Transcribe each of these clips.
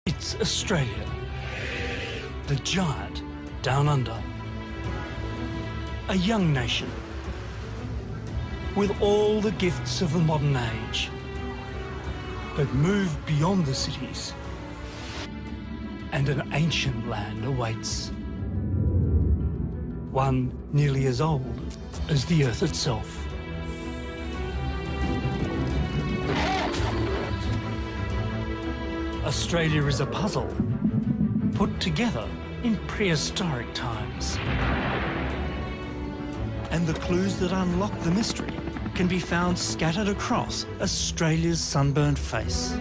It's Australia, the giant down under. A young nation with all the gifts of the modern age, but moved beyond the cities, and an ancient land awaits. One nearly as old as the Earth itself. Australia is a puzzle put together in prehistoric times. And the clues that unlock the mystery can be found scattered across Australia's sunburnt face.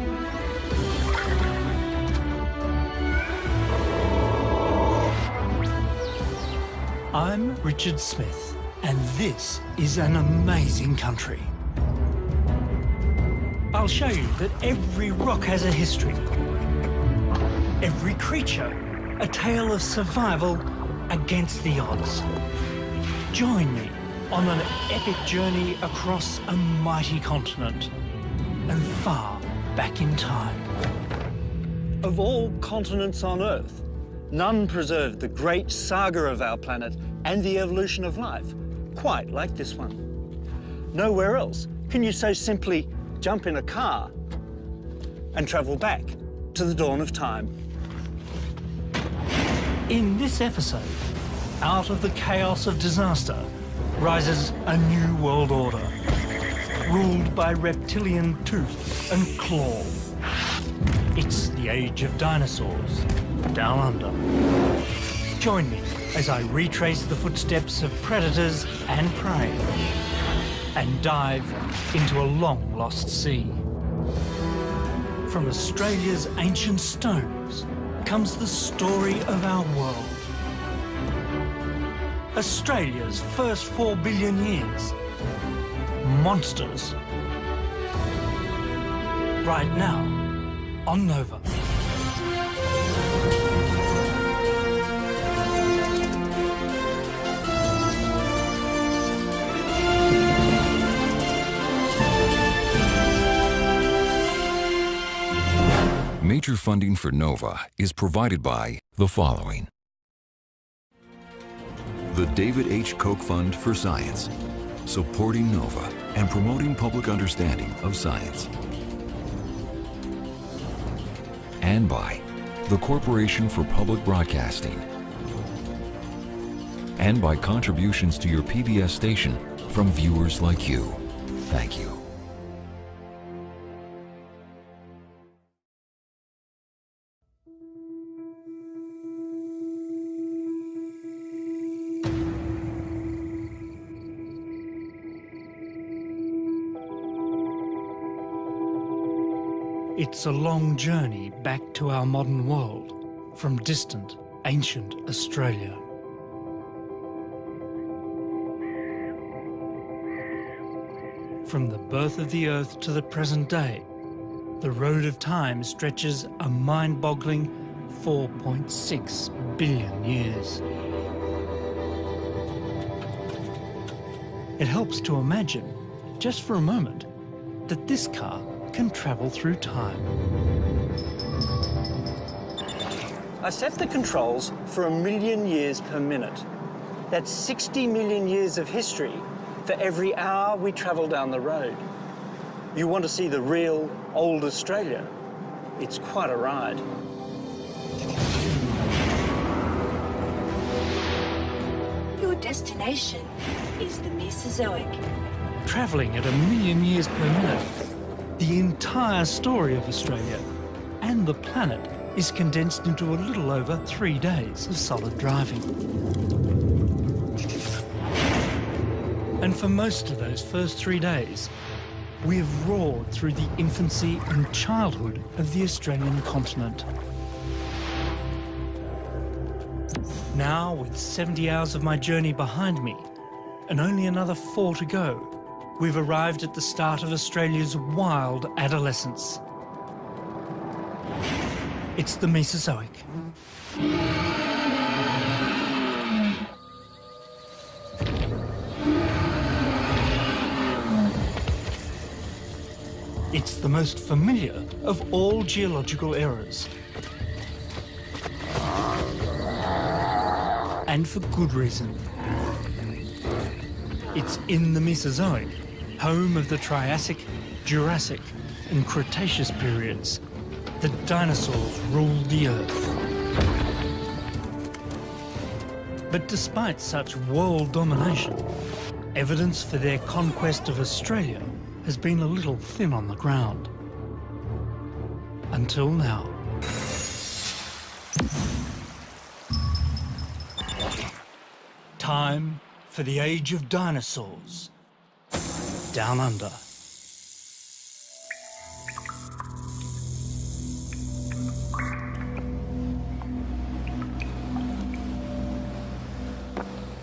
I'm Richard Smith, and this is an amazing country. I'll show you that every rock has a history. Every creature, a tale of survival against the odds. Join me on an epic journey across a mighty continent and far back in time. Of all continents on Earth, none preserved the great saga of our planet and the evolution of life quite like this one. Nowhere else can you so simply jump in a car and travel back to the dawn of time. In this episode, out of the chaos of disaster rises a new world order, ruled by reptilian tooth and claw. It's the age of dinosaurs, down under. Join me as I retrace the footsteps of predators and prey and dive into a long-lost sea. From Australia's ancient stones comes the story of our world. Australia's first 4 billion years. Monsters. Right now, on Nova. Major funding for NOVA is provided by the following. The David H. Koch Fund for Science, supporting NOVA and promoting public understanding of science. And by the Corporation for Public Broadcasting. And by contributions to your PBS station from viewers like you. Thank you. It's a long journey back to our modern world from distant, ancient Australia. From the birth of the Earth to the present day, the road of time stretches a mind-boggling 4.6 billion years. It helps to imagine, just for a moment, that this car can travel through time. I set the controls for 1 million years per minute. That's 60 million years of history for every hour we travel down the road. You want to see the real old Australia? It's quite a ride. Your destination is the Mesozoic. Travelling at 1 million years per minute, the entire story of Australia and the planet is condensed into a little over 3 days of solid driving. And for most of those first 3 days, we have roared through the infancy and childhood of the Australian continent. Now, with 70 hours of my journey behind me, and only another 4 to go, we've arrived at the start of Australia's wild adolescence. It's the Mesozoic. It's the most familiar of all geological eras. and for good reason. It's in the Mesozoic, home of the Triassic, Jurassic and Cretaceous periods, that dinosaurs ruled the Earth. But despite such world domination, evidence for their conquest of Australia has been a little thin on the ground. Until now. Time for the age of dinosaurs. Down under.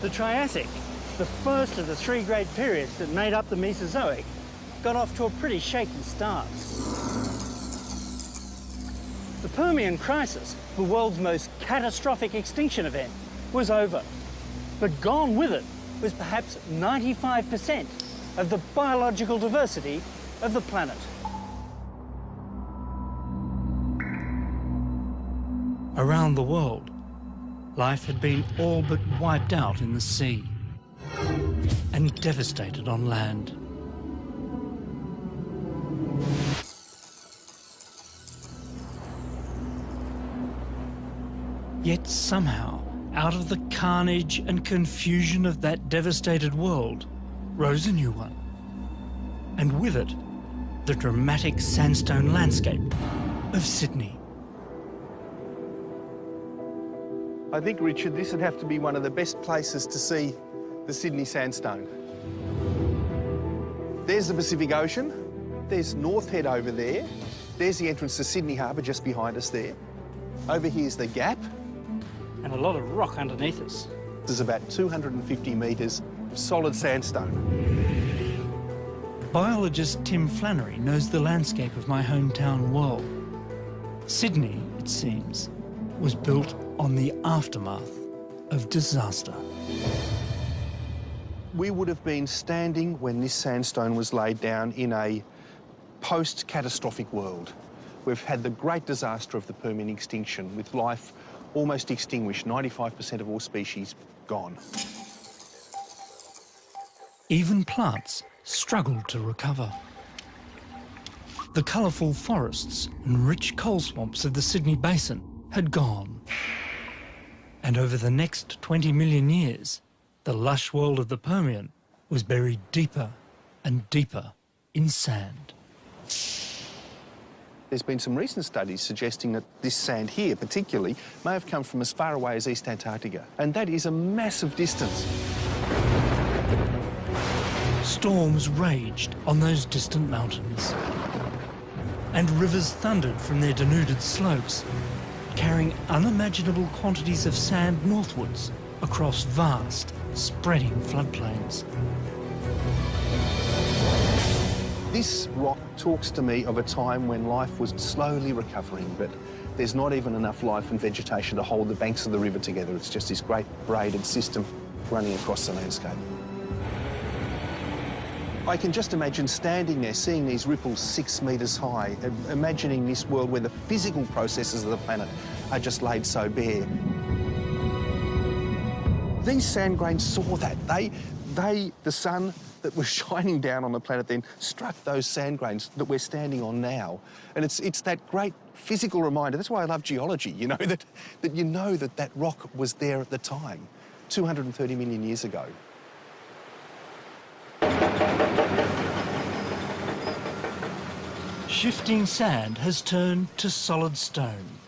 The Triassic, the first of the three great periods that made up the Mesozoic, got off to a pretty shaky start. The Permian crisis, the world's most catastrophic extinction event, was over. But gone with it was perhaps 95% of the biological diversity of the planet. Around the world, life had been all but wiped out in the sea and devastated on land. Yet somehow, out of the carnage and confusion of that devastated world, rose a new one. And with it, the dramatic sandstone landscape of Sydney. I think, Richard, this would have to be one of the best places to see the Sydney sandstone. There's the Pacific Ocean. There's North Head over there. There's the entrance to Sydney Harbour just behind us there. Over here's the Gap. And a lot of rock underneath us. There's about 250 metres of solid sandstone. Biologist Tim Flannery knows the landscape of my hometown well. Sydney, it seems, was built on the aftermath of disaster. We would have been standing when this sandstone was laid down in a post-catastrophic world. We've had the great disaster of the Permian extinction, with life almost extinguished, 95% of all species gone. Even plants struggled to recover. The colourful forests and rich coal swamps of the Sydney Basin had gone. And over the next 20 million years, the lush world of the Permian was buried deeper and deeper in sand. There's been some recent studies suggesting that this sand here, particularly, may have come from as far away as East Antarctica. And that is a massive distance. Storms raged on those distant mountains. And rivers thundered from their denuded slopes, carrying unimaginable quantities of sand northwards across vast, spreading floodplains. This rock talks to me of a time when life was slowly recovering, but there's not even enough life and vegetation to hold the banks of the river together. It's just this great braided system running across the landscape. I can just imagine standing there, seeing these ripples 6 metres high, imagining this world where the physical processes of the planet are just laid so bare. These sand grains saw that. The sun that was shining down on the planet then struck those sand grains that we're standing on now. And it's that great physical reminder. That's why I love geology, you know, that you know that rock was there at the time, 230 million years ago. Shifting sand has turned to solid stone,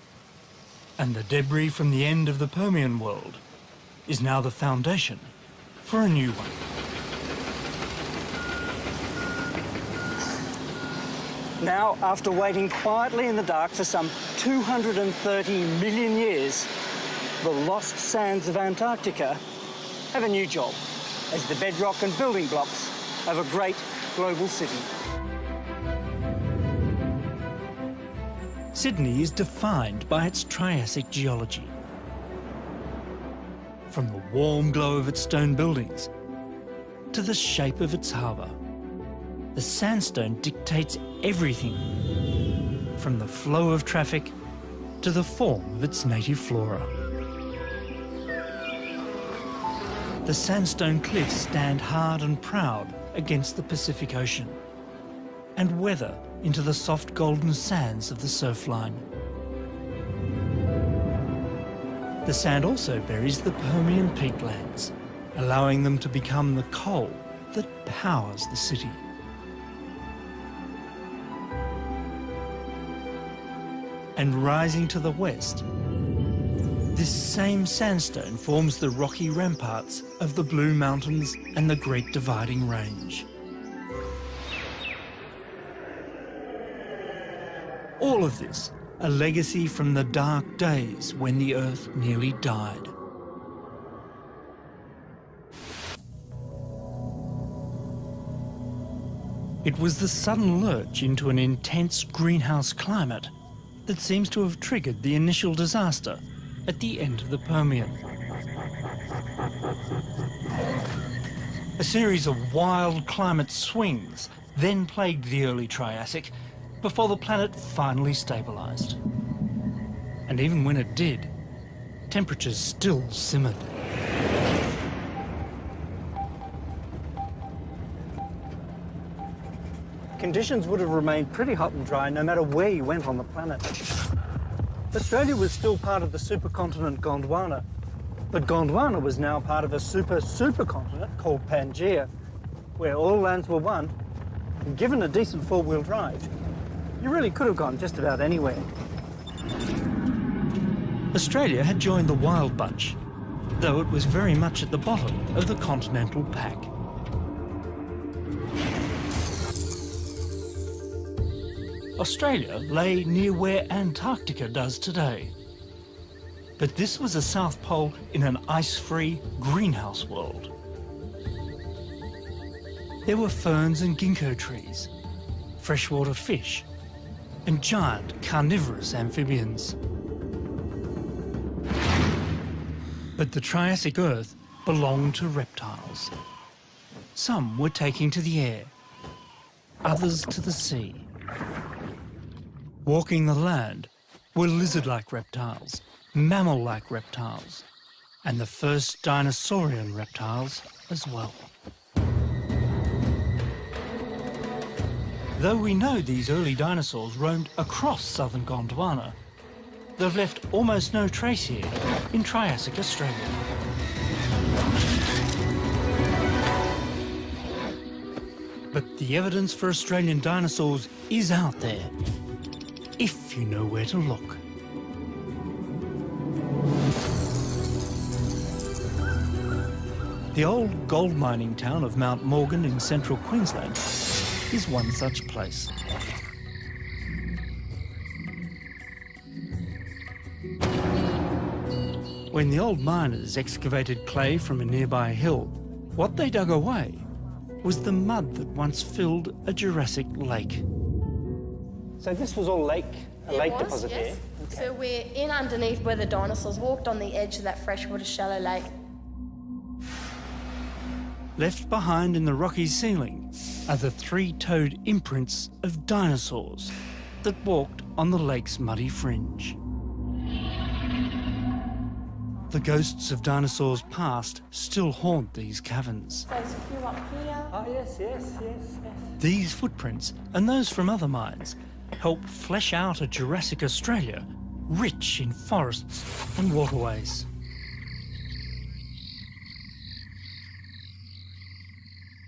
and the debris from the end of the Permian world is now the foundation for a new one. Now, after waiting quietly in the dark for some 230 million years, the lost sands of Antarctica have a new job as the bedrock and building blocks of a great global city. Sydney is defined by its Triassic geology. From the warm glow of its stone buildings to the shape of its harbour, the sandstone dictates everything, from the flow of traffic to the form of its native flora. The sandstone cliffs stand hard and proud against the Pacific Ocean and weather into the soft golden sands of the surf line. The sand also buries the Permian peatlands, allowing them to become the coal that powers the city. And rising to the west, this same sandstone forms the rocky ramparts of the Blue Mountains and the Great Dividing Range. All of this, a legacy from the dark days when the Earth nearly died. It was the sudden lurch into an intense greenhouse climate that seems to have triggered the initial disaster at the end of the Permian. A series of wild climate swings then plagued the early Triassic before the planet finally stabilised. And even when it did, temperatures still simmered. Conditions would have remained pretty hot and dry no matter where you went on the planet. Australia was still part of the supercontinent Gondwana, but Gondwana was now part of a supercontinent called Pangaea, where all lands were one, and given a decent four-wheel drive, you really could have gone just about anywhere. Australia had joined the wild bunch, though it was very much at the bottom of the continental pack. Australia lay near where Antarctica does today. But this was a South Pole in an ice-free greenhouse world. There were ferns and ginkgo trees, freshwater fish, and giant carnivorous amphibians. But the Triassic Earth belonged to reptiles. Some were taking to the air, others to the sea. Walking the land were lizard-like reptiles, mammal-like reptiles, and the first dinosaurian reptiles as well. Though we know these early dinosaurs roamed across southern Gondwana, they've left almost no trace here in Triassic Australia. But the evidence for Australian dinosaurs is out there, if you know where to look. The old gold mining town of Mount Morgan in central Queensland is one such place. When the old miners excavated clay from a nearby hill, what they dug away was the mud that once filled a Jurassic lake. So this was all lake deposit yes. here? Okay. So we're in underneath where the dinosaurs walked on the edge of that freshwater shallow lake. Left behind in the rocky ceiling are the three-toed imprints of dinosaurs that walked on the lake's muddy fringe. The ghosts of dinosaurs past still haunt these caverns. There's a few up here. Oh, yes. These footprints, and those from other mines, help flesh out a Jurassic Australia rich in forests and waterways.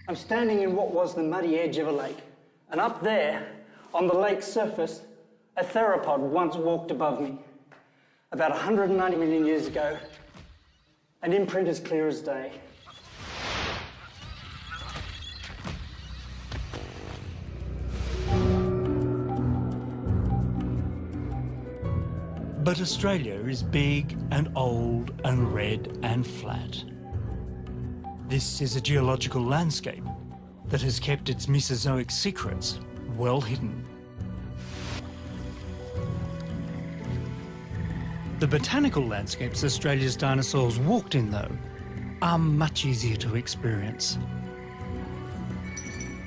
I'm standing in what was the muddy edge of a lake, and up there, on the lake's surface, a theropod once walked above me. About 190 million years ago, an imprint as clear as day. But Australia is big and old and red and flat. This is a geological landscape that has kept its Mesozoic secrets well hidden. The botanical landscapes Australia's dinosaurs walked in, though, are much easier to experience.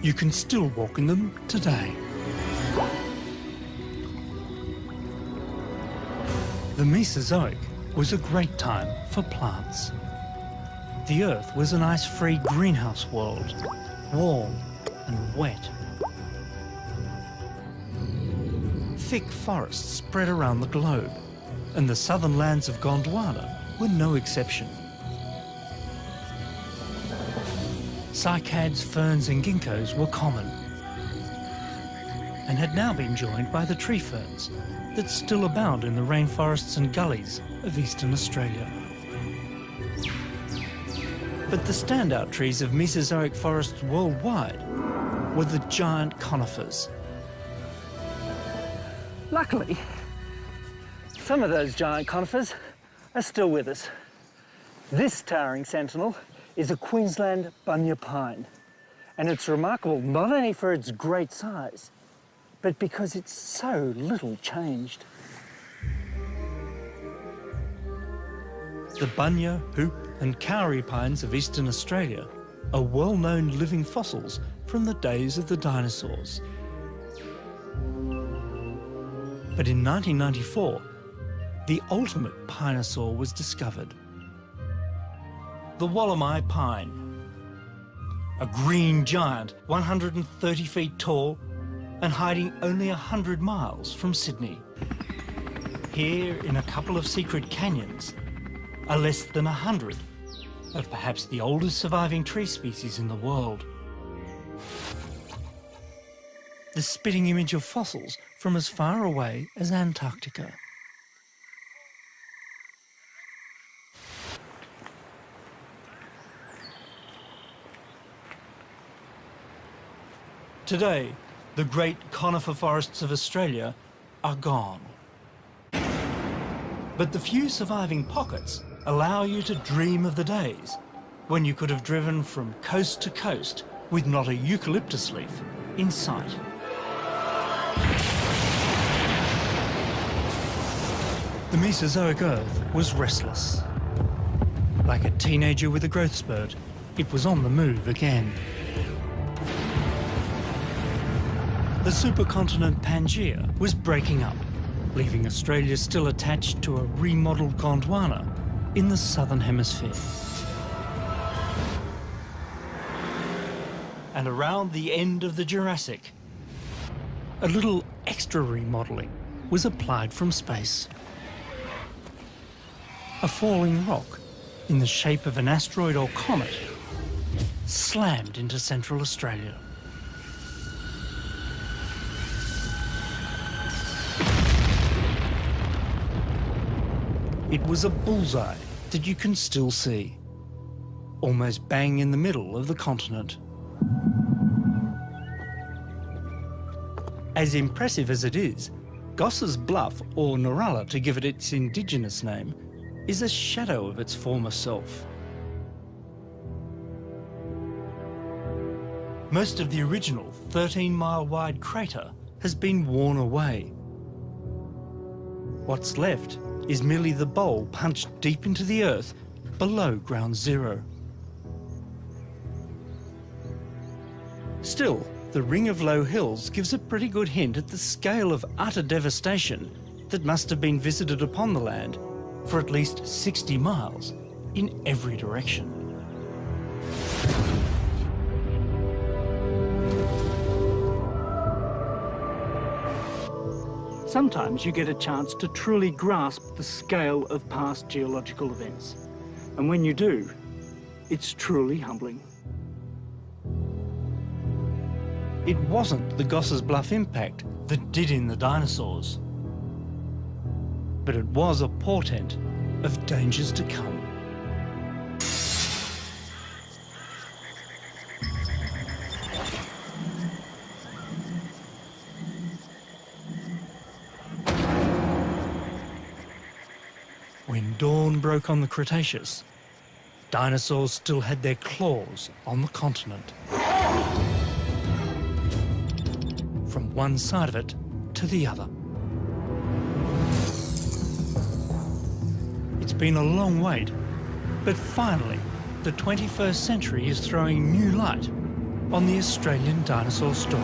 You can still walk in them today. The Mesozoic was a great time for plants. The Earth was an ice-free greenhouse world, warm and wet. Thick forests spread around the globe, and the southern lands of Gondwana were no exception. Cycads, ferns and ginkgos were common, and had now been joined by the tree ferns that still abound in the rainforests and gullies of eastern Australia. But the standout trees of Mesozoic forests worldwide were the giant conifers. Luckily, some of those giant conifers are still with us. This towering sentinel is a Queensland bunya pine, and it's remarkable not only for its great size, but because it's so little changed. The bunya, hoop and kauri pines of eastern Australia are well-known living fossils from the days of the dinosaurs. But in 1994, the ultimate pinosaur was discovered. The Wallamai pine, a green giant 130 feet tall and hiding only 100 miles from Sydney. Here, in a couple of secret canyons, are less than 100 of perhaps the oldest surviving tree species in the world. The spitting image of fossils from as far away as Antarctica. Today, the great conifer forests of Australia are gone. But the few surviving pockets allow you to dream of the days when you could have driven from coast to coast with not a eucalyptus leaf in sight. The Mesozoic Earth was restless. Like a teenager with a growth spurt, it was on the move again. The supercontinent Pangaea was breaking up, leaving Australia still attached to a remodelled Gondwana in the southern hemisphere. And around the end of the Jurassic, a little extra remodelling was applied from space. A falling rock in the shape of an asteroid or comet slammed into Central Australia. It was a bullseye that you can still see, almost bang in the middle of the continent. As impressive as it is, Goss's Bluff, or Naralla to give it its indigenous name, is a shadow of its former self. Most of the original 13-mile-wide crater has been worn away. What's left is merely the bowl punched deep into the earth below ground zero. Still, the ring of low hills gives a pretty good hint at the scale of utter devastation that must have been visited upon the land for at least 60 miles in every direction. Sometimes you get a chance to truly grasp the scale of past geological events. And when you do, it's truly humbling. It wasn't the Goss's Bluff impact that did in the dinosaurs, but it was a portent of dangers to come. When dawn broke on the Cretaceous, dinosaurs still had their claws on the continent. From one side of it to the other. It's been a long wait, but finally, the 21st century is throwing new light on the Australian dinosaur story.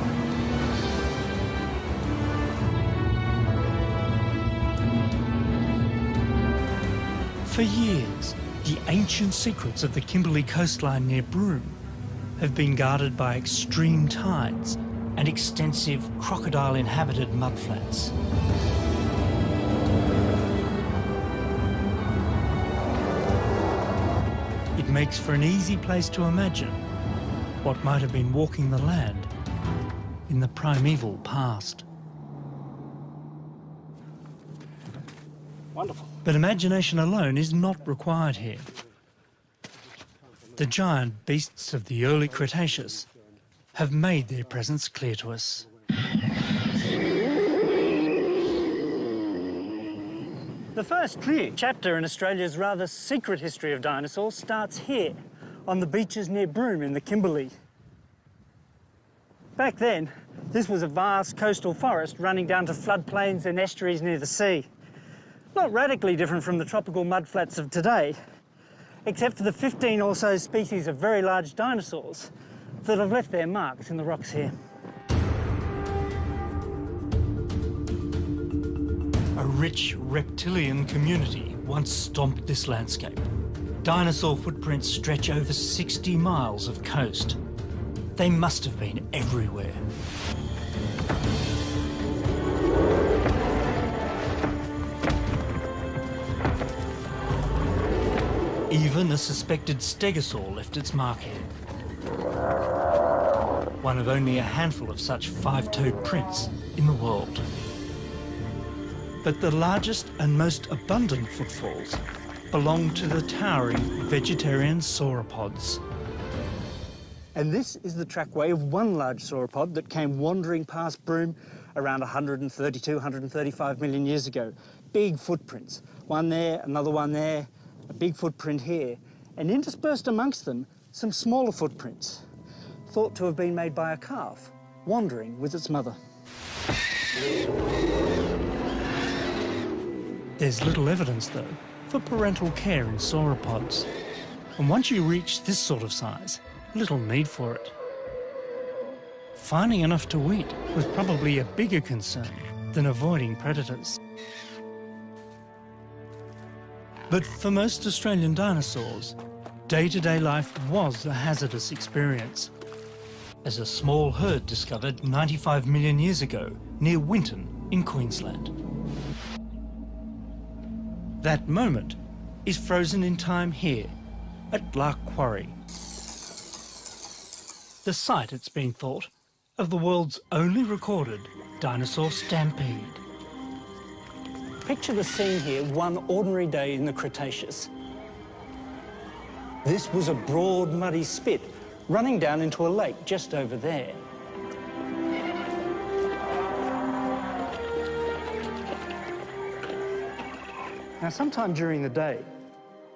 For years, The ancient secrets of the Kimberley coastline near Broome have been guarded by extreme tides and extensive crocodile-inhabited mudflats. It makes for an easy place to imagine what might have been walking the land in the primeval past. Wonderful. But imagination alone is not required here. The giant beasts of the early Cretaceous have made their presence clear to us. The first clear chapter in Australia's rather secret history of dinosaurs starts here, on the beaches near Broome in the Kimberley. Back then, this was a vast coastal forest running down to floodplains and estuaries near the sea. Not radically different from the tropical mudflats of today, except for the 15 or so species of very large dinosaurs that have left their marks in the rocks here. A rich reptilian community once stomped this landscape. Dinosaur footprints stretch over 60 miles of coast. They must have been everywhere. Even a suspected stegosaur left its mark here. One of only a handful of such five-toed prints in the world. But the largest and most abundant footfalls belong to the towering vegetarian sauropods. And this is the trackway of one large sauropod that came wandering past Broome around 132, 135 million years ago. Big footprints, one there, another one there, a big footprint here, and interspersed amongst them, some smaller footprints, thought to have been made by a calf, wandering with its mother. There's little evidence, though, for parental care in sauropods. And once you reach this sort of size, little need for it. Finding enough to eat was probably a bigger concern than avoiding predators. But for most Australian dinosaurs, day-to-day life was a hazardous experience, as a small herd discovered 95 million years ago near Winton in Queensland. That moment is frozen in time here at Lark Quarry, the site, it's been thought, of the world's only recorded dinosaur stampede. Picture the scene here one ordinary day in the Cretaceous. This was a broad, muddy spit running down into a lake just over there. Now, sometime during the day,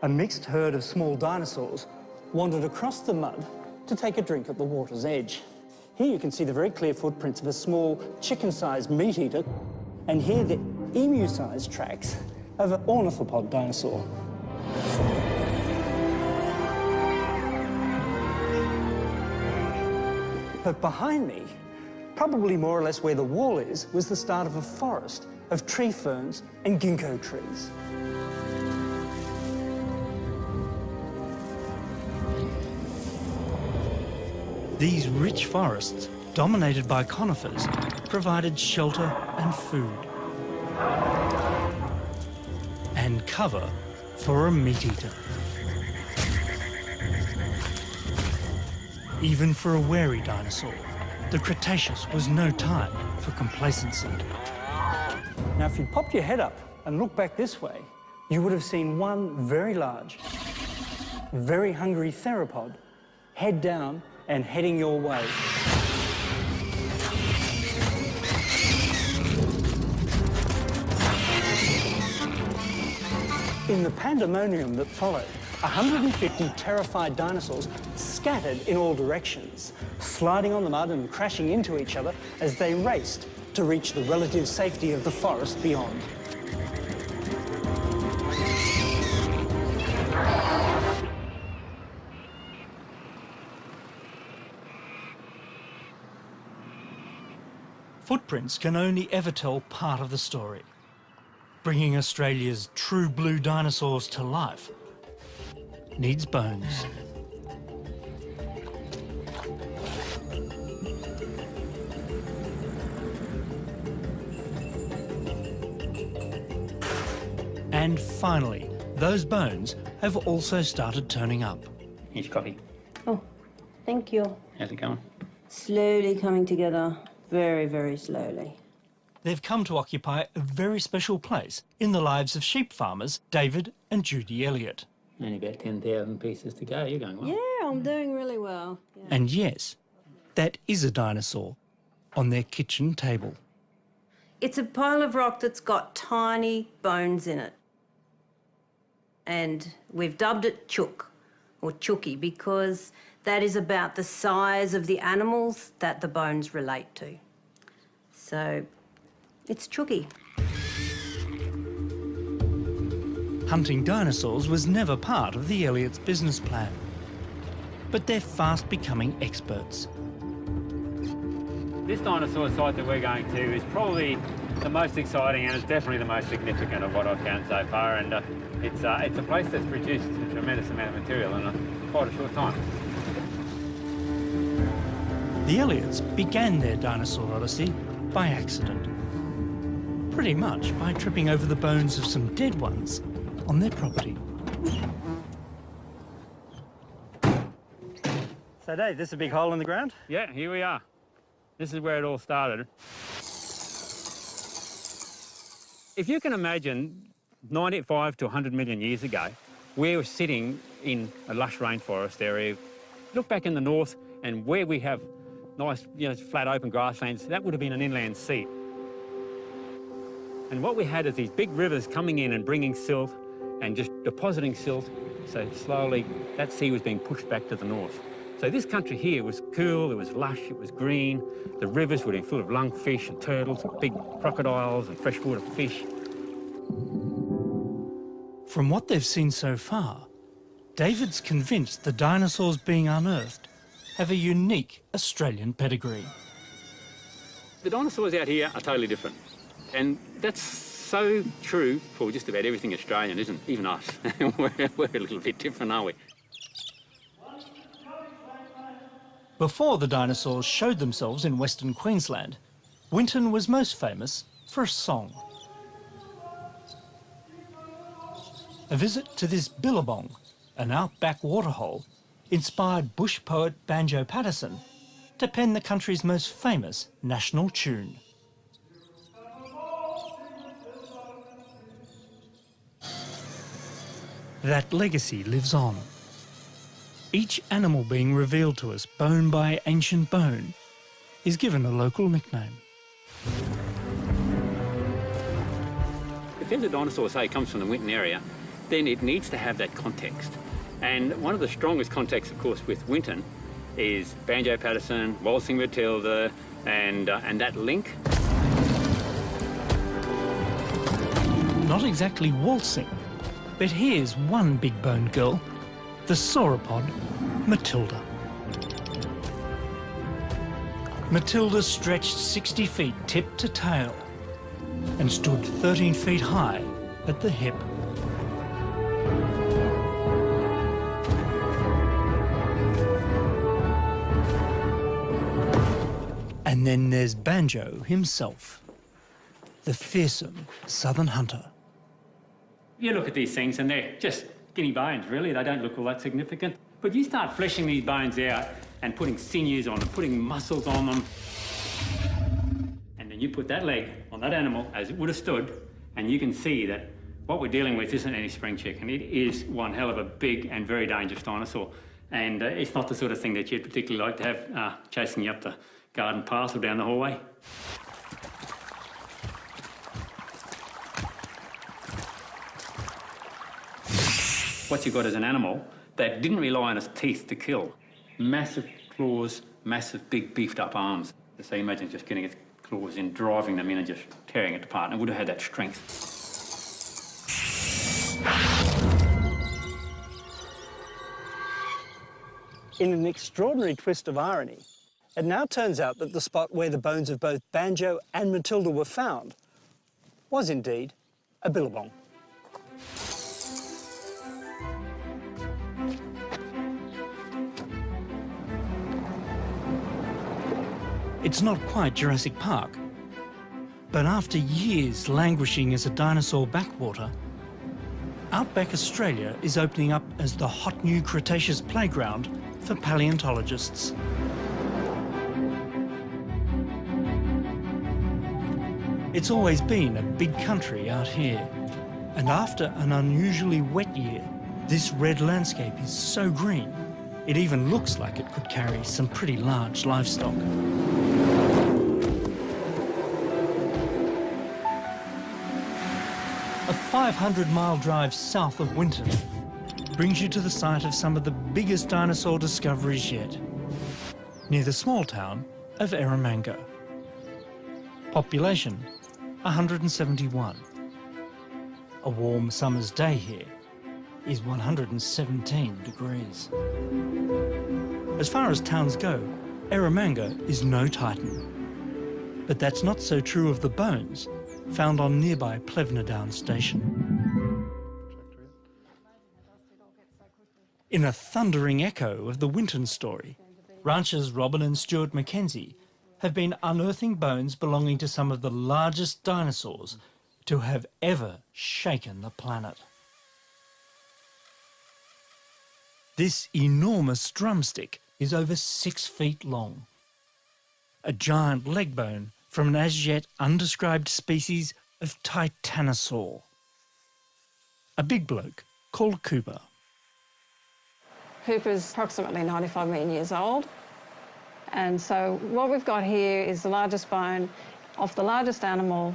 a mixed herd of small dinosaurs wandered across the mud to take a drink at the water's edge. Here you can see the very clear footprints of a small chicken-sized meat-eater, and here the emu-sized tracks of an ornithopod dinosaur. But behind me, probably more or less where the wall is, was the start of a forest of tree ferns and ginkgo trees. These rich forests, dominated by conifers, provided shelter and food. And cover for a meat-eater. Even for a wary dinosaur, the Cretaceous was no time for complacency. Now, if you popped your head up and looked back this way, you would have seen one very large, very hungry theropod head down and heading your way. In the pandemonium that followed, 150 terrified dinosaurs scattered in all directions, sliding on the mud and crashing into each other as they raced to reach the relative safety of the forest beyond. Footprints can only ever tell part of the story, bringing Australia's true blue dinosaurs to life. needs bones. And finally, those bones have also started turning up. Here's your coffee. Oh, thank you. How's it going? Slowly coming together, very, very slowly. They've come to occupy a very special place in the lives of sheep farmers David and Judy Elliott. Only about 10,000 pieces to go. You're going well. Yeah, I'm doing really well. Yeah. And yes, that is a dinosaur on their kitchen table. It's a pile of rock that's got tiny bones in it. And we've dubbed it Chook, or Chookie, because that is about the size of the animals that the bones relate to. So it's Chookie. Hunting dinosaurs was never part of the Elliott's business plan. But they're fast becoming experts. This dinosaur site that we're going to is probably the most exciting and it's definitely the most significant of what I've found so far. And it's a place that's produced a tremendous amount of material in quite a short time. The Elliots began their dinosaur odyssey by accident. Pretty much by tripping over the bones of some dead ones on their property. So, Dave, this is a big hole in the ground? Yeah, here we are. This is where it all started. If you can imagine 95 to 100 million years ago, we were sitting in a lush rainforest area. Look back in the north and where we have nice, flat open grasslands, that would have been an inland sea. And what we had is these big rivers coming in and bringing silt and just depositing silt. So slowly that sea was being pushed back to the north. So this country here was cool, it was lush, it was green. The rivers would have been full of lungfish and turtles and big crocodiles and freshwater fish. From what they've seen so far, David's convinced the dinosaurs being unearthed have a unique Australian pedigree. The dinosaurs out here are totally different. And that's so true for just about everything Australian, isn't it? Even us. we're a little bit different, aren't we? Before the dinosaurs showed themselves in Western Queensland, Winton was most famous for a song. A visit to this billabong, an outback waterhole, inspired bush poet Banjo Patterson to pen the country's most famous national tune. That legacy lives on. Each animal being revealed to us bone by ancient bone is given a local nickname. If there's a dinosaur, say, comes from the Winton area, then it needs to have that context. And one of the strongest contexts, of course, with Winton is Banjo Patterson, Waltzing Matilda, and that link. Not exactly waltzing, but here's one big-boned girl, the sauropod Matilda. Matilda stretched 60 feet tip to tail and stood 13 feet high at the hip. And then there's Banjo himself, the fearsome southern hunter. You look at these things and they're just skinny bones, really. They don't look all that significant. But you start fleshing these bones out and putting sinews on them, putting muscles on them. And then you put that leg on that animal as it would have stood, and you can see that what we're dealing with isn't any spring chicken. It is one hell of a big and very dangerous dinosaur. And it's not the sort of thing that you'd particularly like to have chasing you up the garden path or down the hallway. What you've got is an animal that didn't rely on its teeth to kill. Massive claws, massive, big, beefed-up arms. So you imagine just getting its claws in, driving them in and just tearing it apart, and it would have had that strength. In an extraordinary twist of irony, it now turns out that the spot where the bones of both Banjo and Matilda were found was indeed a billabong. It's not quite Jurassic Park, but after years languishing as a dinosaur backwater, outback Australia is opening up as the hot new Cretaceous playground for paleontologists. It's always been a big country out here, and after an unusually wet year, this red landscape is so green, it even looks like it could carry some pretty large livestock. A 500-mile drive south of Winton brings you to the site of some of the biggest dinosaur discoveries yet, near the small town of Eromanga. Population, 171. A warm summer's day here is 117 degrees. As far as towns go, Eromanga is no Titan. But that's not so true of the bones found on nearby Plevnadown Station. In a thundering echo of the Winton story, ranchers Robin and Stuart Mackenzie have been unearthing bones belonging to some of the largest dinosaurs to have ever shaken the planet. This enormous drumstick is over 6 feet long, a giant leg bone from an as-yet undescribed species of Titanosaur. A big bloke called Cooper. Cooper's approximately 95 million years old. And so what we've got here is the largest bone of the largest animal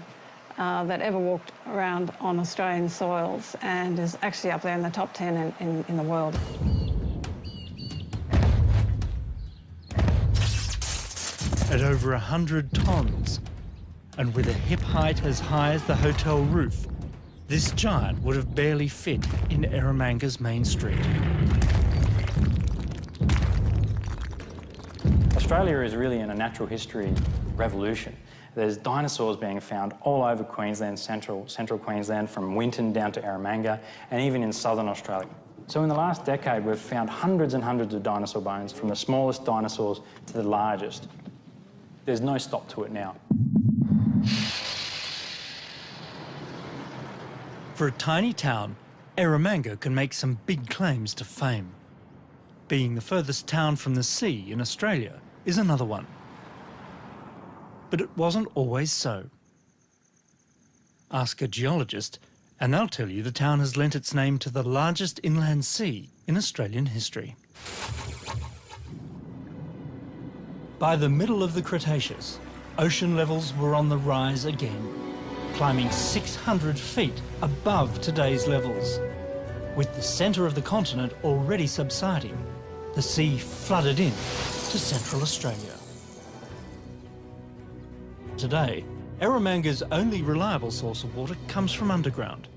that ever walked around on Australian soils, and is actually up there in the top 10 in the world. At over 100 tonnes, and with a hip height as high as the hotel roof, this giant would have barely fit in Eromanga's main street. Australia is really in a natural history revolution. There's dinosaurs being found all over Queensland, central Queensland, from Winton down to Eromanga, and even in southern Australia. So in the last decade, we've found hundreds and hundreds of dinosaur bones, from the smallest dinosaurs to the largest. There's no stop to it now. For a tiny town, Eromanga can make some big claims to fame. Being the furthest town from the sea in Australia is another one. But it wasn't always so. Ask a geologist and they'll tell you the town has lent its name to the largest inland sea in Australian history. By the middle of the Cretaceous, ocean levels were on the rise again, climbing 600 feet above today's levels. With the centre of the continent already subsiding, the sea flooded in to Central Australia. Today, Eromanga's only reliable source of water comes from underground,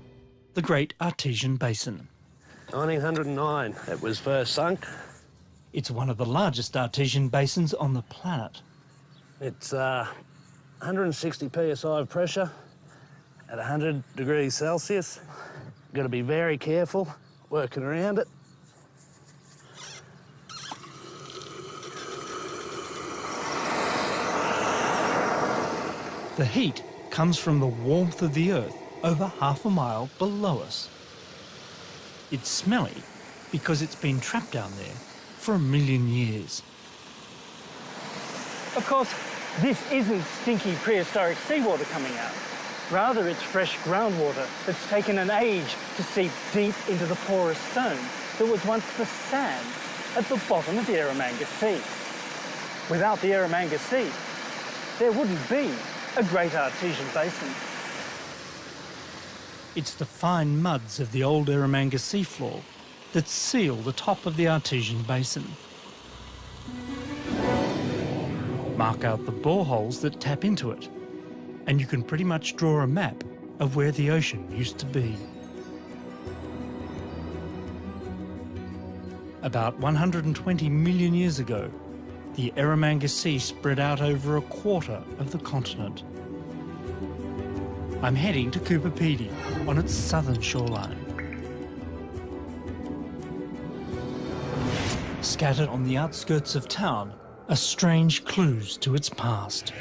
the Great Artesian Basin. 1909, it was first sunk. It's one of the largest artesian basins on the planet. It's 160 psi of pressure at 100 degrees Celsius. Got to be very careful working around it. The heat comes from the warmth of the Earth over half a mile below us. It's smelly because it's been trapped down there for 1 million years. Of course, this isn't stinky prehistoric seawater coming out. Rather, it's fresh groundwater that's taken an age to seep deep into the porous stone that was once the sand at the bottom of the Eromanga Sea. Without the Eromanga Sea, there wouldn't be a Great Artesian Basin. It's the fine muds of the old Eromanga seafloor that seal the top of the Artesian Basin. Mark out the boreholes that tap into it, and you can pretty much draw a map of where the ocean used to be. About 120 million years ago, the Eromanga Sea spread out over a quarter of the continent. I'm heading to Cooper Pedy on its southern shoreline. Scattered on the outskirts of town are strange clues to its past.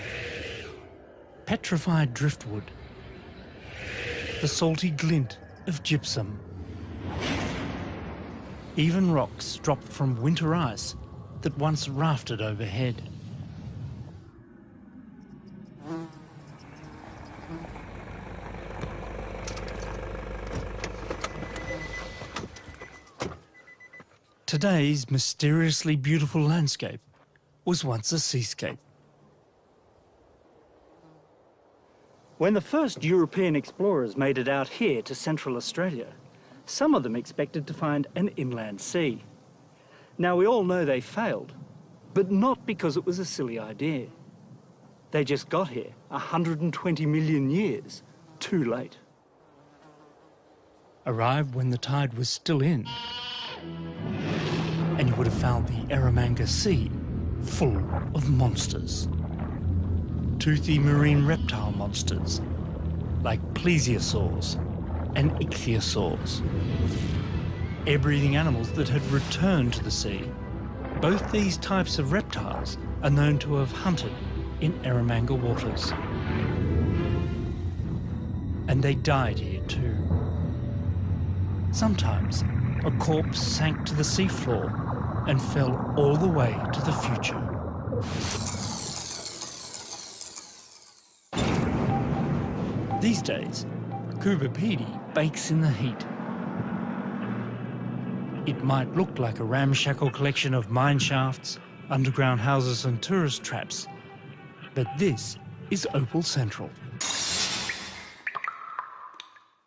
Petrified driftwood, the salty glint of gypsum, even rocks dropped from winter ice that once rafted overhead. Today's mysteriously beautiful landscape was once a seascape. When the first European explorers made it out here to Central Australia, some of them expected to find an inland sea. Now, we all know they failed, but not because it was a silly idea. They just got here 120 million years too late. Arrived when the tide was still in, and you would have found the Eromanga Sea full of monsters. Toothy marine reptile monsters like plesiosaurs and ichthyosaurs. Air-breathing animals that had returned to the sea. Both these types of reptiles are known to have hunted in Eromanga waters. And they died here too. Sometimes a corpse sank to the seafloor and fell all the way to the future. These days, Kubapedi bakes in the heat. It might look like a ramshackle collection of mine shafts, underground houses and tourist traps, but this is Opal Central.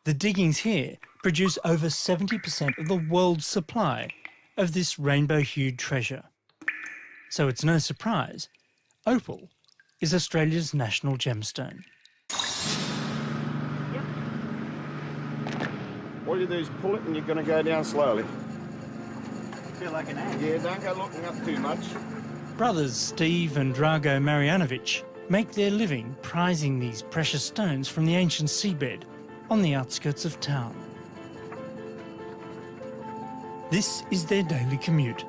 The diggings here produce over 70% of the world's supply of this rainbow-hued treasure. So it's no surprise, opal is Australia's national gemstone. All you do is pull it and you're going to go down slowly. Feel like an ant. Yeah, don't go looking up too much. Brothers Steve and Drago Marjanovic make their living prizing these precious stones from the ancient seabed on the outskirts of town. This is their daily commute,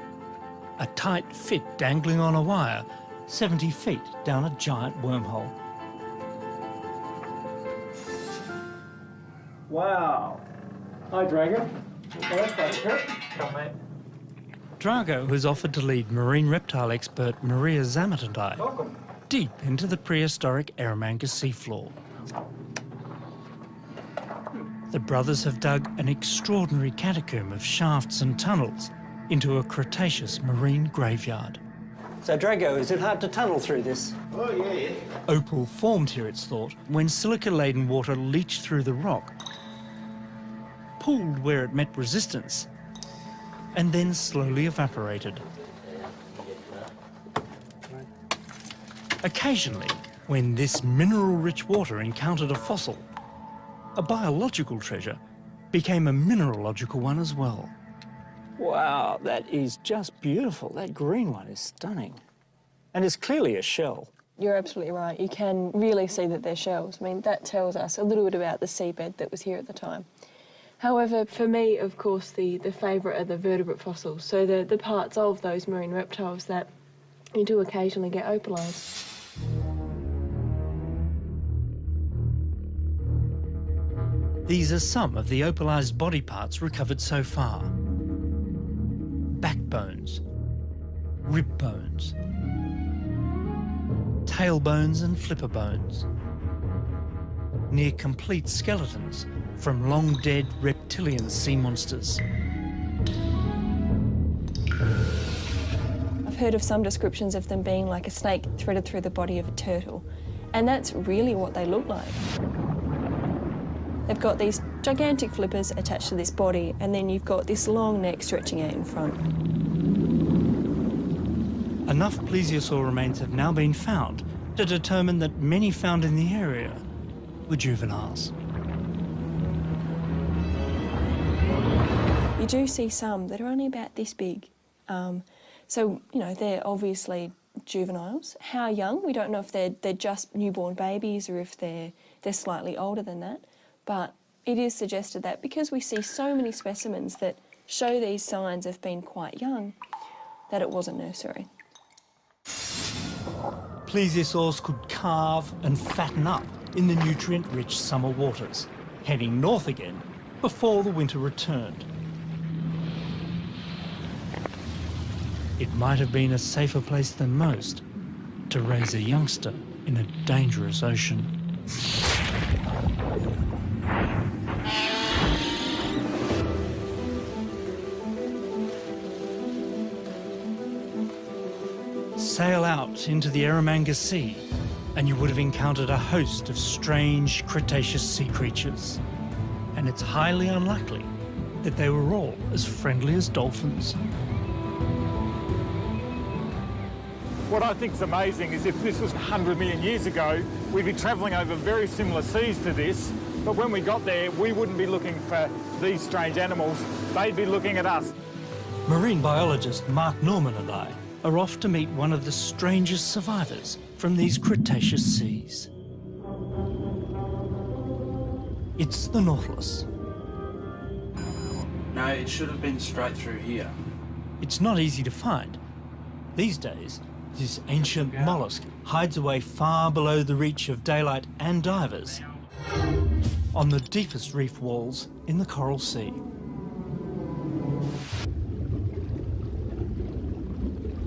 a tight fit dangling on a wire 70 feet down a giant wormhole. Wow. Hi, Drago. Come, mate. Drago has offered to lead marine reptile expert Maria Zamet and I deep into the prehistoric Eromanga seafloor. The brothers have dug an extraordinary catacomb of shafts and tunnels into a Cretaceous marine graveyard. So, Drago, is it hard to tunnel through this? Oh, yeah. Opal formed here, it's thought, when silica-laden water leached through the rock, pooled where it met resistance, and then slowly evaporated. Occasionally, when this mineral-rich water encountered a fossil, a biological treasure became a mineralogical one as well. Wow, that is just beautiful. That green one is stunning. And it's clearly a shell. You're absolutely right. You can really see that they're shells. I mean, that tells us a little bit about the seabed that was here at the time. However, for me, of course, the favourite are the vertebrate fossils, so the parts of those marine reptiles that you do occasionally get opalised. These are some of the opalised body parts recovered so far. Backbones, rib bones, tailbones and flipper bones, near complete skeletons from long-dead reptilian sea monsters. I've heard of some descriptions of them being like a snake threaded through the body of a turtle, and that's really what they look like. They've got these gigantic flippers attached to this body, and then you've got this long neck stretching out in front. Enough plesiosaur remains have now been found to determine that many found in the area were juveniles. You do see some that are only about this big. So, you know, they're obviously juveniles. How young? We don't know if they're just newborn babies or if they're slightly older than that. But it is suggested that because we see so many specimens that show these signs of being quite young, that it wasn't nursery. plesiosaurs could carve and fatten up in the nutrient-rich summer waters, heading north again before the winter returned. It might have been a safer place than most to raise a youngster in a dangerous ocean. Sail out into the Eromanga Sea and you would have encountered a host of strange Cretaceous sea creatures. And it's highly unlikely that they were all as friendly as dolphins. What I think is amazing is if this was 100 million years ago, we'd be travelling over very similar seas to this, but when we got there, we wouldn't be looking for these strange animals, they'd be looking at us. Marine biologist Mark Norman and I are off to meet one of the strangest survivors from these Cretaceous seas. It's the Nautilus. No, it should have been straight through here. It's not easy to find. These days, this ancient mollusk hides away far below the reach of daylight and divers on the deepest reef walls in the Coral Sea.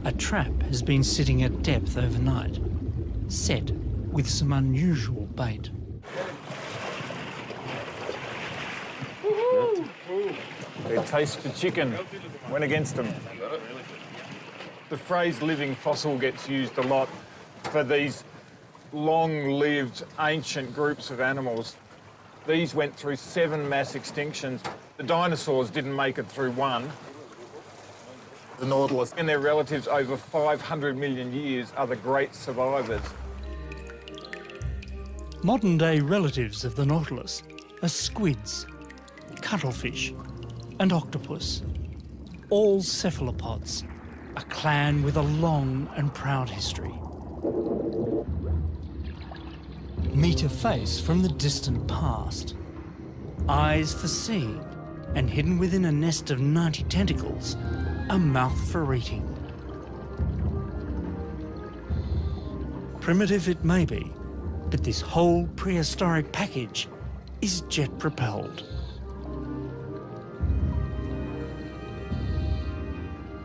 A trap has been sitting at depth overnight, set with some unusual bait. Their taste for chicken went against them. The phrase living fossil gets used a lot for these long-lived ancient groups of animals. These went through 7 mass extinctions. The dinosaurs didn't make it through one. The Nautilus and their relatives over 500 million years are the great survivors. Modern-day relatives of the Nautilus are squids, cuttlefish and octopus, all cephalopods, a clan with a long and proud history. Meet a face from the distant past, eyes for seeing, and hidden within a nest of 90 tentacles, a mouth for eating. Primitive it may be, but this whole prehistoric package is jet-propelled.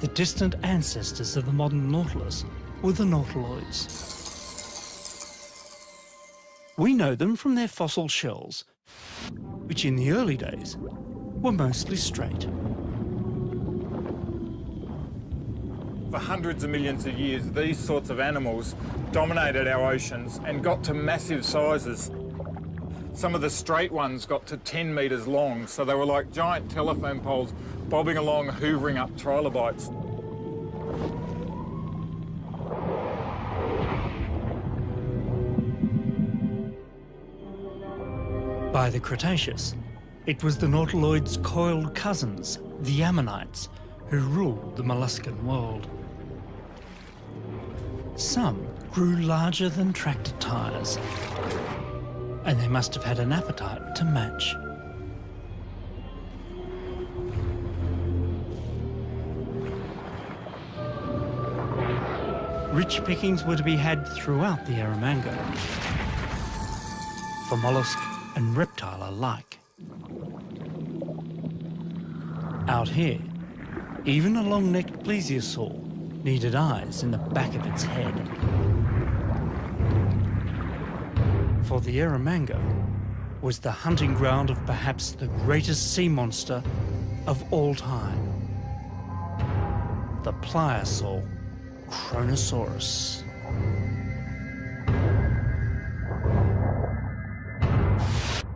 The distant ancestors of the modern Nautilus were the nautiloids. We know them from their fossil shells, which in the early days were mostly straight. For hundreds of millions of years, these sorts of animals dominated our oceans and got to massive sizes. Some of the straight ones got to 10 metres long, so they were like giant telephone poles bobbing along, hoovering up trilobites. By the Cretaceous, it was the nautiloids' coiled cousins, the ammonites, who ruled the molluscan world. Some grew larger than tractor tyres, and they must have had an appetite to match. Rich pickings were to be had throughout the Eromanga, for mollusk and reptile alike. Out here, even a long-necked plesiosaur needed eyes in the back of its head. For the Eromanga was the hunting ground of perhaps the greatest sea monster of all time, the pliosaur Kronosaurus.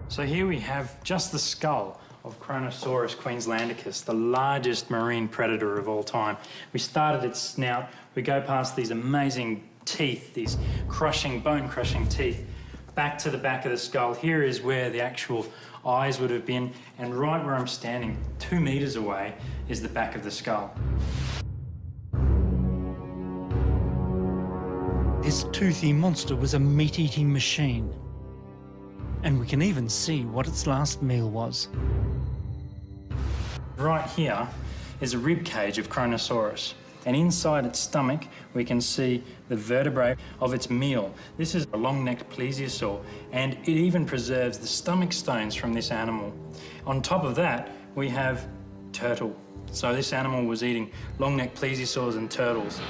So here we have just the skull of Kronosaurus queenslandicus, the largest marine predator of all time. We start at its snout, we go past these amazing teeth, these crushing, bone-crushing teeth, back to the back of the skull. Here is where the actual eyes would have been, and right where I'm standing, 2 metres away, is the back of the skull. This toothy monster was a meat-eating machine, and we can even see what its last meal was. Right here is a rib cage of Kronosaurus. And inside its stomach, we can see the vertebrae of its meal. This is a long-necked plesiosaur, and it even preserves the stomach stones from this animal. On top of that, we have turtle. So this animal was eating long-necked plesiosaurs and turtles.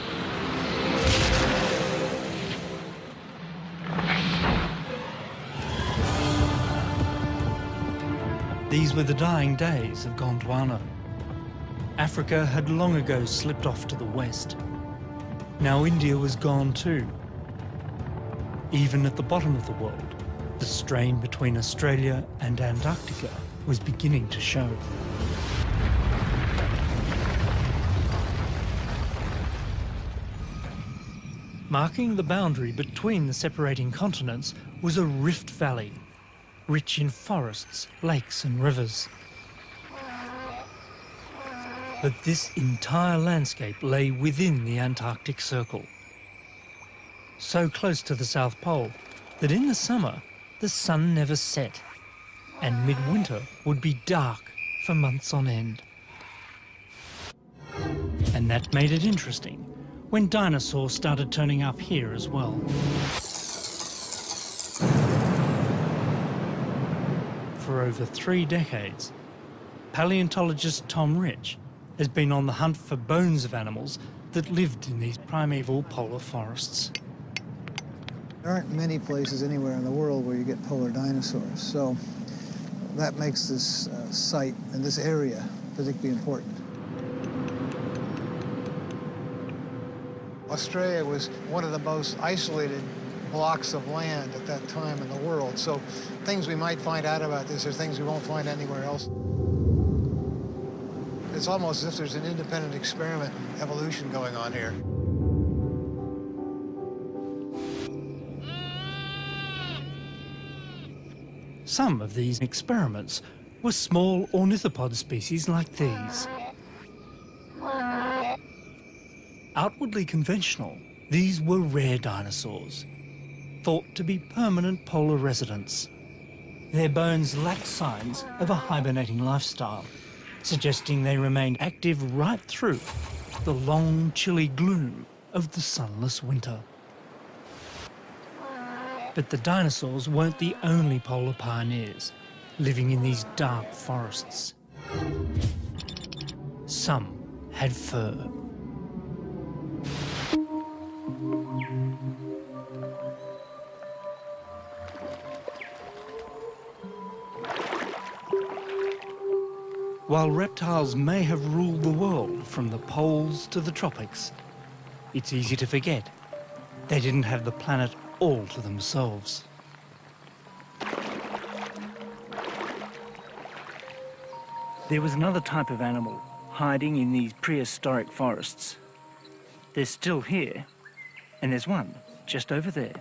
These were the dying days of Gondwana. Africa had long ago slipped off to the west. Now India was gone too. Even at the bottom of the world, the strain between Australia and Antarctica was beginning to show. Marking the boundary between the separating continents was a rift valley, rich in forests, lakes and rivers. But this entire landscape lay within the Antarctic Circle, so close to the South Pole that in the summer the sun never set, and midwinter would be dark for months on end. And that made it interesting when dinosaurs started turning up here as well. For over 3 decades, paleontologist Tom Rich has been on the hunt for bones of animals that lived in these primeval polar forests. There aren't many places anywhere in the world where you get polar dinosaurs, so that makes this site and this area particularly important. Australia was one of the most isolated blocks of land at that time in the world, so things we might find out about this are things we won't find anywhere else. It's almost as if there's an independent experiment in evolution going on here. Some of these experiments were small ornithopod species like these. Outwardly conventional, these were rare dinosaurs, thought to be permanent polar residents. Their bones lacked signs of a hibernating lifestyle, suggesting they remained active right through the long, chilly gloom of the sunless winter. But the dinosaurs weren't the only polar pioneers living in these dark forests. Some had fur. While reptiles may have ruled the world from the poles to the tropics, it's easy to forget they didn't have the planet all to themselves. There was another type of animal hiding in these prehistoric forests. They're still here, and there's one just over there.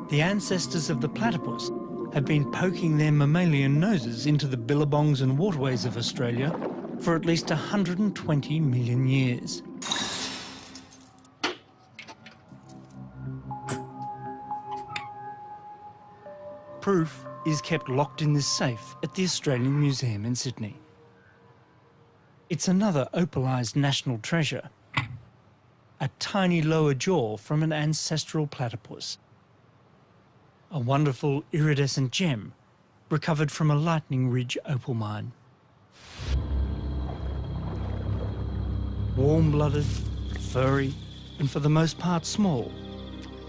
The ancestors of the platypus have been poking their mammalian noses into the billabongs and waterways of Australia for at least 120 million years. Proof is kept locked in this safe at the Australian Museum in Sydney. It's another opalised national treasure, a tiny lower jaw from an ancestral platypus. A wonderful iridescent gem recovered from a Lightning Ridge opal mine. Warm-blooded, furry, and for the most part small,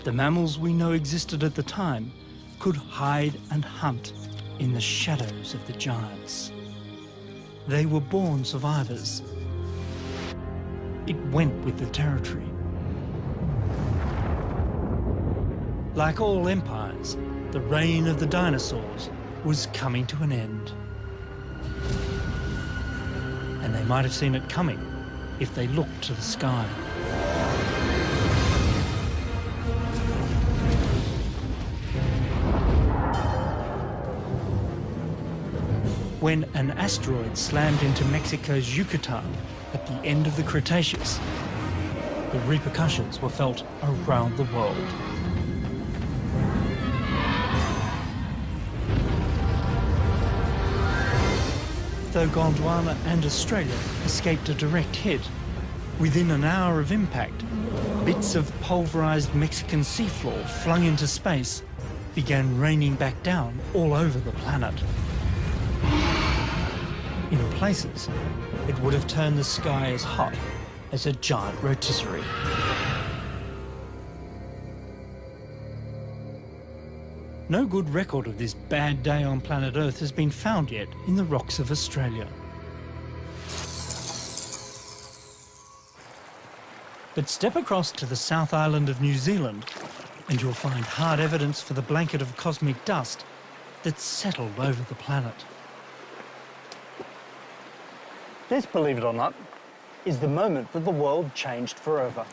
the mammals we know existed at the time could hide and hunt in the shadows of the giants. They were born survivors. It went with the territory. Like all empires, the reign of the dinosaurs was coming to an end. And they might have seen it coming if they looked to the sky. When an asteroid slammed into Mexico's Yucatan at the end of the Cretaceous, the repercussions were felt around the world. though Gondwana and Australia escaped a direct hit, within an hour of impact, bits of pulverised Mexican seafloor flung into space began raining back down all over the planet. In places, it would have turned the sky as hot as a giant rotisserie. No good record of this bad day on planet Earth has been found yet in the rocks of Australia. But step across to the South Island of New Zealand and you'll find hard evidence for the blanket of cosmic dust that's settled over the planet. This, believe it or not, is the moment that the world changed forever.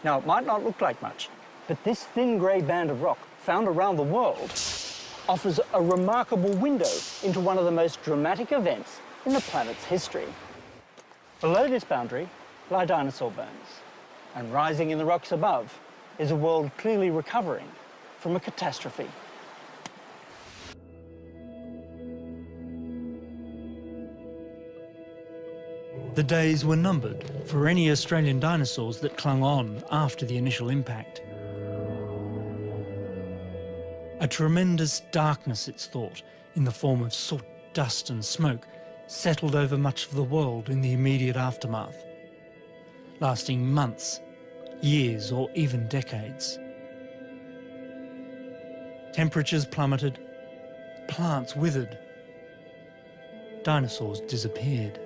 Now, it might not look like much, but this thin grey band of rock found around the world offers a remarkable window into one of the most dramatic events in the planet's history. Below this boundary lie dinosaur bones, and rising in the rocks above is a world clearly recovering from a catastrophe. The days were numbered for any Australian dinosaurs that clung on after the initial impact. A tremendous darkness, it's thought, in the form of soot, dust and smoke, settled over much of the world in the immediate aftermath, lasting months, years or even decades. Temperatures plummeted, plants withered, dinosaurs disappeared.